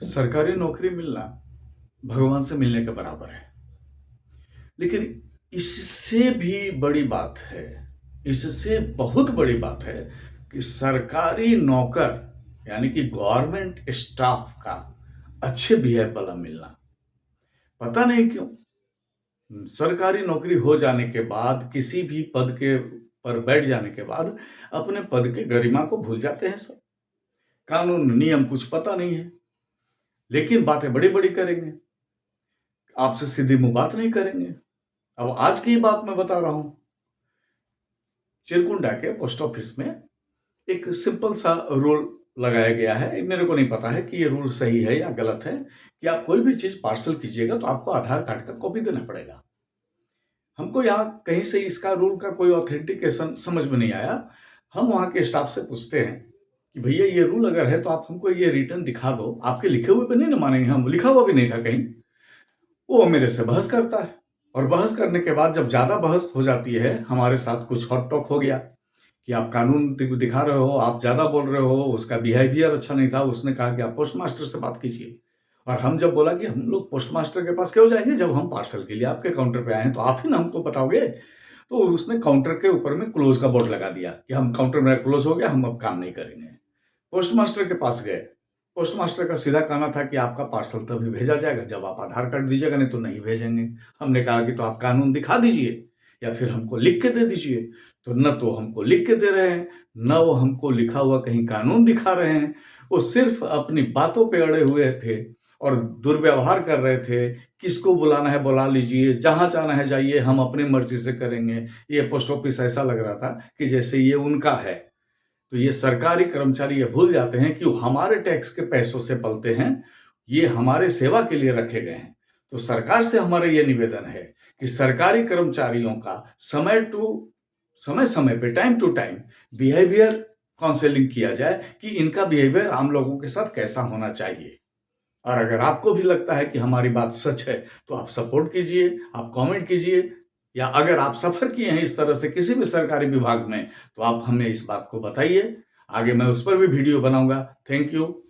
सरकारी नौकरी मिलना भगवान से मिलने के बराबर है। लेकिन इससे भी बड़ी बात है, इससे बहुत बड़ी बात है कि सरकारी नौकर यानी कि गवर्नमेंट स्टाफ का अच्छे बिहेव वाला मिलना। पता नहीं क्यों सरकारी नौकरी हो जाने के बाद, किसी भी पद के पर बैठ जाने के बाद अपने पद के गरिमा को भूल जाते हैं सब। कानून नियम कुछ पता नहीं है, लेकिन बातें बड़ी-बड़ी करेंगे। आपसे सीधी मुँह बात नहीं करेंगे। अब आज की ही बात मैं बता रहा हूं। चिरकुंडा के पोस्ट ऑफिस में एक सिंपल सा रूल लगाया गया है। मेरे को नहीं पता है कि ये रूल सही है या गलत है कि आप कोई भी चीज पार्सल कीजिएगा तो आपको आधार कार्ड का कॉपी देना पड़ेगा। हमको यहाँ कहीं से इसका रूल का कोई ऑथेंटिकेशन समझ में नहीं आया। हम वहां के स्टाफ से पूछते हैं कि भैया ये रूल अगर है तो आप हमको ये रिटर्न दिखा दो, आपके लिखे हुए पे नहीं ना मानेंगे हम, लिखा हुआ भी नहीं था कहीं। वो मेरे से बहस करता है और बहस करने के बाद जब ज्यादा बहस हो जाती है, हमारे साथ कुछ हॉट टॉक हो गया कि आप कानून दिखा रहे हो, आप ज्यादा बोल रहे हो, उसका बिहेवियर अच्छा नहीं था। उसने कहा कि आप पोस्ट मास्टर से बात कीजिए। और हम जब बोला कि हम लोग पोस्ट मास्टर के पास क्यों जाएंगे, जब हम पार्सल के लिए आपके काउंटर पे आए हैं तो आप ही ना हमको बताओगे। तो उसने काउंटर के ऊपर में क्लोज का बोर्ड लगा दिया कि हम काउंटर मेरा क्लोज हो गया, हम अब काम नहीं करेंगे। पोस्ट मास्टर के पास गए। पोस्ट मास्टर का सीधा कहना था कि आपका पार्सल तभी भेजा जाएगा जब आप आधार कार्ड दीजिएगा, नहीं तो नहीं भेजेंगे। हमने कहा कि तो आप कानून दिखा दीजिए या फिर हमको लिख के दे दीजिए। तो न तो हमको लिख के दे रहे हैं, न वो हमको लिखा हुआ कहीं कानून दिखा रहे हैं। वो सिर्फ अपनी बातों पे अड़े हुए थे और दुर्व्यवहार कर रहे थे। किसको बुलाना है बुला लीजिए, जहां जाना है जाइए, हम अपनी मर्जी से करेंगे। ये पोस्ट ऑफिस ऐसा लग रहा था कि जैसे ये उनका है। तो ये सरकारी कर्मचारी ये भूल जाते हैं कि वो हमारे टैक्स के पैसों से पलते हैं, ये हमारे सेवा के लिए रखे गए हैं। तो सरकार से हमारा ये निवेदन है कि सरकारी कर्मचारियों का समय समय पे, time to time behaviour counselling किया जाए कि इनका बिहेवियर आम लोगों के साथ कैसा होना चाहिए। और अगर आपको भी लगता है कि हमारी बात सच है तो आप सपोर्ट कीजिए, आप कमेंट कीजिए, या अगर आप सफर किए हैं इस तरह से किसी भी सरकारी विभाग में तो आप हमें इस बात को बताइए। आगे मैं उस पर भी वीडियो बनाऊंगा। Thank you.